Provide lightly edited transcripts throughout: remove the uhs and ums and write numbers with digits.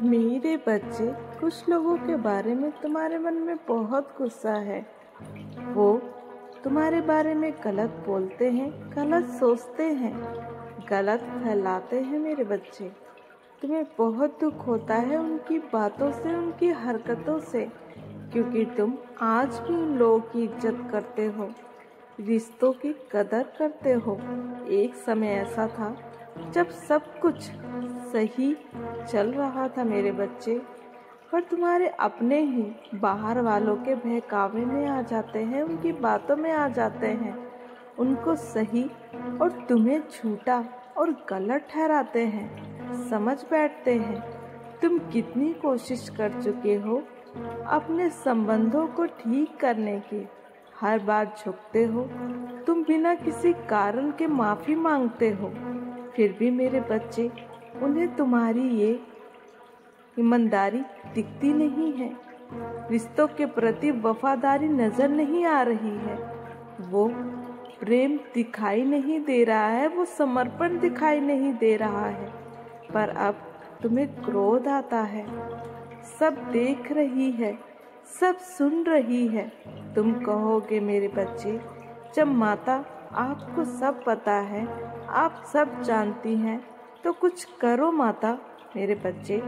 मेरे बच्चे, कुछ लोगों के बारे में तुम्हारे मन में बहुत गुस्सा है। वो तुम्हारे बारे में गलत बोलते हैं, गलत सोचते हैं, गलत फैलाते हैं। मेरे बच्चे, तुम्हें बहुत दुख होता है उनकी बातों से, उनकी हरकतों से, क्योंकि तुम आज भी उन लोगों की इज्जत करते हो, रिश्तों की कदर करते हो। एक समय ऐसा था जब सब कुछ सही चल रहा था मेरे बच्चे, पर तुम्हारे अपने ही बाहर वालों के बहकावे में आ जाते हैं, उनकी बातों में आ जाते हैं, उनको सही और तुम्हें झूठा और गलत ठहराते हैं, समझ बैठते हैं। तुम कितनी कोशिश कर चुके हो अपने संबंधों को ठीक करने की, हर बार झुकते हो तुम, बिना किसी कारण के माफी मांगते हो। फिर भी मेरे बच्चे, उन्हें तुम्हारी ये ईमानदारी दिखती नहीं है, रिश्तों के प्रति वफादारी नजर नहीं आ रही है, वो प्रेम दिखाई नहीं दे रहा है, वो समर्पण दिखाई नहीं दे रहा है। पर अब तुम्हें क्रोध आता है, सब देख रही है, सब सुन रही है। तुम कहोगे मेरे बच्चे, जब माता आपको सब पता है, आप सब जानती हैं, तो कुछ करो माता। मेरे बच्चे,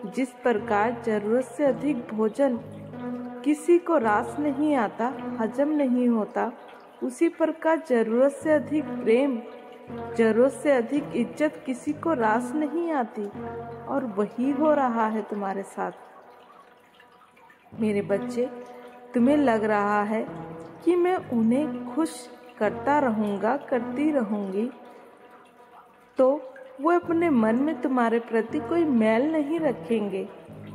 जिस प्रकार जरूरत से अधिक भोजन किसी को रास नहीं आता, हजम नहीं होता, उसी प्रकार जरूरत से अधिक प्रेम, जरूरत से अधिक इज्जत किसी को रास नहीं आती, और वही हो रहा है तुम्हारे साथ। मेरे बच्चे, तुम्हें लग रहा है कि मैं उन्हें खुश करता रहूंगा, करती रहूंगी, तो वो अपने मन में तुम्हारे प्रति कोई मैल नहीं रखेंगे,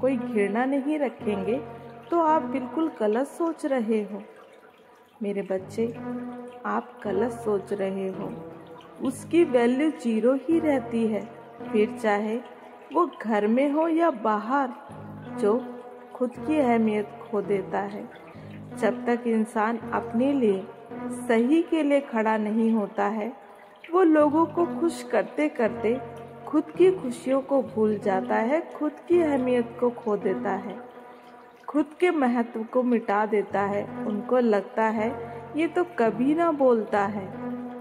कोई घृणा नहीं रखेंगे, तो आप बिल्कुल गलत सोच रहे हो। मेरे बच्चे, आप गलत सोच रहे हो। उसकी वैल्यू 0 ही रहती है, फिर चाहे वो घर में हो या बाहर, जो खुद की अहमियत खो देता है। जब तक इंसान अपने लिए सही के लिए खड़ा नहीं होता है, वो लोगों को खुश करते करते खुद की खुशियों को भूल जाता है, खुद की अहमियत को खो देता है, खुद के महत्व को मिटा देता है। उनको लगता है ये तो कभी ना बोलता है,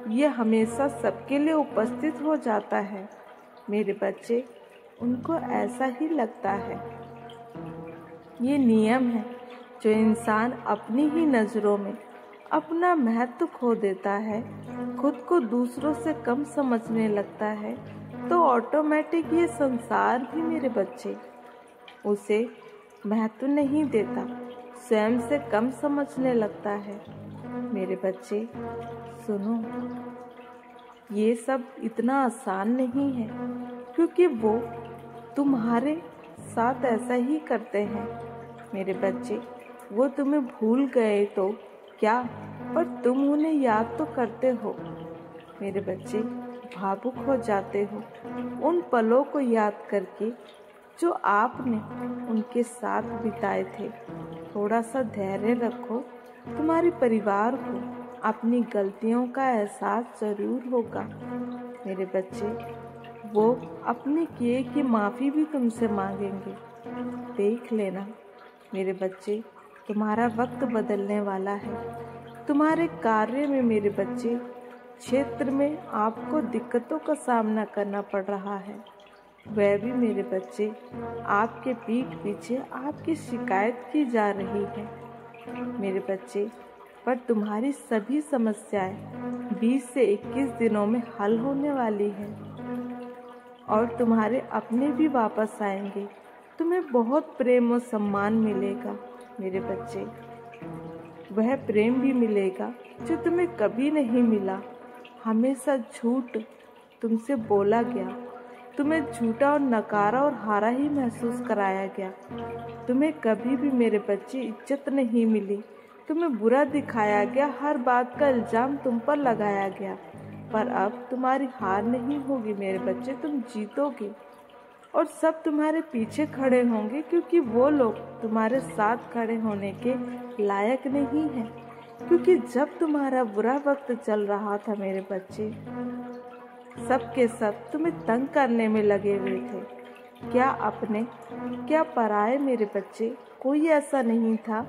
ये हमेशा सबके लिए उपस्थित हो जाता है। मेरे बच्चे, उनको ऐसा ही लगता है। ये नियम है, जो इंसान अपनी ही नज़रों में अपना महत्व खो देता है, खुद को दूसरों से कम समझने लगता है, तो ऑटोमेटिक ये संसार भी मेरे बच्चे उसे महत्व नहीं देता, स्वयं से कम समझने लगता है। मेरे बच्चे सुनो, ये सब इतना आसान नहीं है, क्योंकि वो तुम्हारे साथ ऐसा ही करते हैं। मेरे बच्चे, वो तुम्हें भूल गए तो क्या, पर तुम उन्हें याद तो करते हो। मेरे बच्चे, भावुक हो जाते हो उन पलों को याद करके जो आपने उनके साथ बिताए थे। थोड़ा सा धैर्य रखो, तुम्हारे परिवार को अपनी गलतियों का एहसास जरूर होगा। मेरे बच्चे, वो अपने किए की माफ़ी भी तुमसे मांगेंगे, देख लेना। मेरे बच्चे, तुम्हारा वक्त बदलने वाला है। तुम्हारे कार्य में मेरे बच्चे, क्षेत्र में आपको दिक्कतों का सामना करना पड़ रहा है, वह भी मेरे बच्चे आपके पीठ पीछे आपकी शिकायत की जा रही है। मेरे बच्चे, पर तुम्हारी सभी समस्याएं 20 से 21 दिनों में हल होने वाली है, और तुम्हारे अपने भी वापस आएंगे। तुम्हें बहुत प्रेम और सम्मान मिलेगा। मेरे बच्चे, वह प्रेम भी मिलेगा जो तुम्हें कभी नहीं मिला। हमेशा झूठ तुमसे बोला गया, तुम्हें झूठा और नकारा और हारा ही महसूस कराया गया। तुम्हें कभी भी मेरे बच्चे इज्जत नहीं मिली, तुम्हें बुरा दिखाया गया, हर बात का इल्जाम तुम पर लगाया गया। पर अब तुम्हारी हार नहीं होगी मेरे बच्चे, तुम जीतोगे, और सब तुम्हारे पीछे खड़े होंगे, क्योंकि वो लोग तुम्हारे साथ खड़े होने के लायक नहीं हैं। क्योंकि जब तुम्हारा बुरा वक्त चल रहा था मेरे बच्चे, सब के सब तुम्हें तंग करने में लगे हुए थे, क्या पराए मेरे बच्चे, कोई ऐसा नहीं था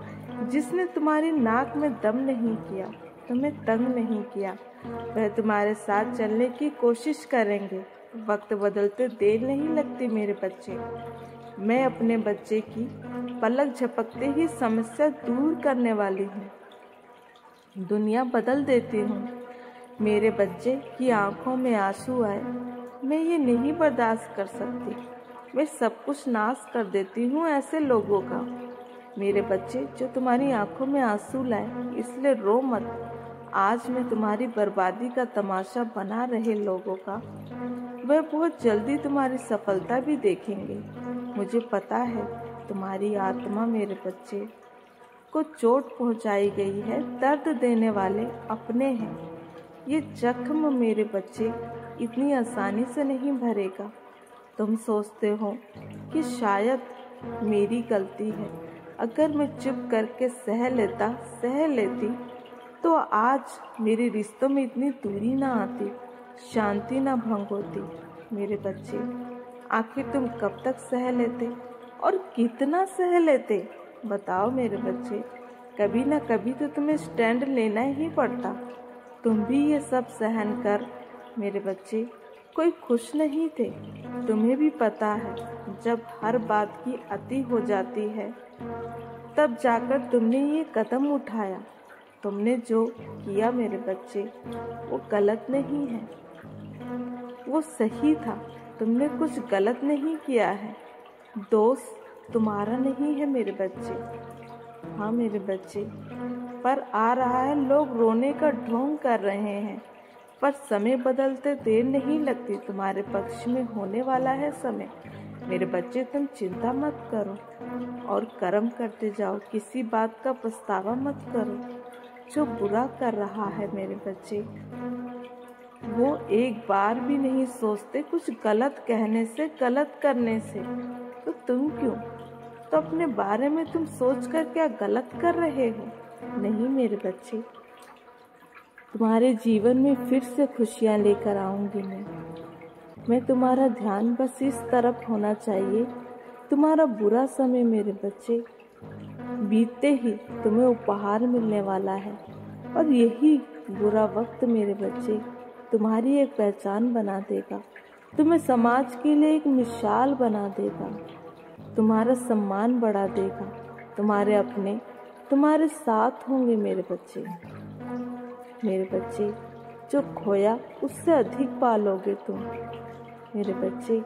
जिसने तुम्हारी नाक में दम नहीं किया, तुम्हें तंग नहीं किया। वह तुम्हारे साथ चलने की कोशिश करेंगे। वक्त बदलते देर नहीं लगती मेरे बच्चे। मैं अपने बच्चे की पलक झपकते ही समस्या दूर करने वाली हूँ, दुनिया बदल देती हूँ। मेरे बच्चे की आंखों में आंसू आए, मैं ये नहीं बर्दाश्त कर सकती। मैं सब कुछ नाश कर देती हूँ ऐसे लोगों का। मेरे बच्चे, जो तुम्हारी आंखों में आंसू लाए, इसलिए रो मत। आज मैं तुम्हारी बर्बादी का तमाशा बना रहे लोगों का, वह बहुत जल्दी तुम्हारी सफलता भी देखेंगे। मुझे पता है तुम्हारी आत्मा मेरे बच्चे को चोट पहुंचाई गई है। दर्द देने वाले अपने हैं। ये जख्म मेरे बच्चे इतनी आसानी से नहीं भरेगा। तुम सोचते हो कि शायद मेरी गलती है। अगर मैं चुप करके सह लेती तो आज मेरे रिश्तों में इतनी दूरी ना आती, शांति ना भंग होती। मेरे बच्चे, आखिर तुम कब तक सह लेते और कितना सह लेते? बताओ मेरे बच्चे, कभी ना कभी तो तुम्हें स्टैंड लेना ही पड़ता। तुम भी ये सब सहन कर मेरे बच्चे कोई खुश नहीं थे। तुम्हें भी पता है, जब हर बात की अति हो जाती है तब जाकर तुमने ये कदम उठाया। तुमने जो किया मेरे बच्चे वो गलत नहीं है, वो सही था। तुमने कुछ गलत नहीं किया है। दोष तुम्हारा नहीं है मेरे बच्चे। हाँ मेरे बच्चे, पर आ रहा है, लोग रोने का ढोंग कर रहे हैं, पर समय बदलते देर नहीं लगती। तुम्हारे पक्ष में होने वाला है समय। मेरे बच्चे, तुम चिंता मत करो और कर्म करते जाओ। किसी बात का पछतावा मत करो। जो बुरा कर रहा है मेरे बच्चे, वो एक बार भी नहीं सोचते कुछ गलत कहने से, गलत करने से। तो तुम क्यों? तो अपने बारे में तुम सोचकर क्या गलत कर रहे हो? नहीं मेरे बच्चे, तुम्हारे जीवन में फिर से खुशियाँ लेकर आऊंगी मैं तुम्हारा ध्यान बस इस तरफ होना चाहिए। तुम्हारा बुरा समय मेरे बच्चे बीतते ही तुम्हें उपहार मिलने वाला है, और यही बुरा वक्त मेरे बच्चे तुम्हारी एक पहचान बना देगा, तुम्हें समाज के लिए एक मिसाल बना देगा, तुम्हारा सम्मान बढ़ा देगा। तुम्हारे अपने तुम्हारे साथ होंगे मेरे बच्चे। मेरे बच्चे, जो खोया उससे अधिक पालोगे तुम। मेरे बच्चे,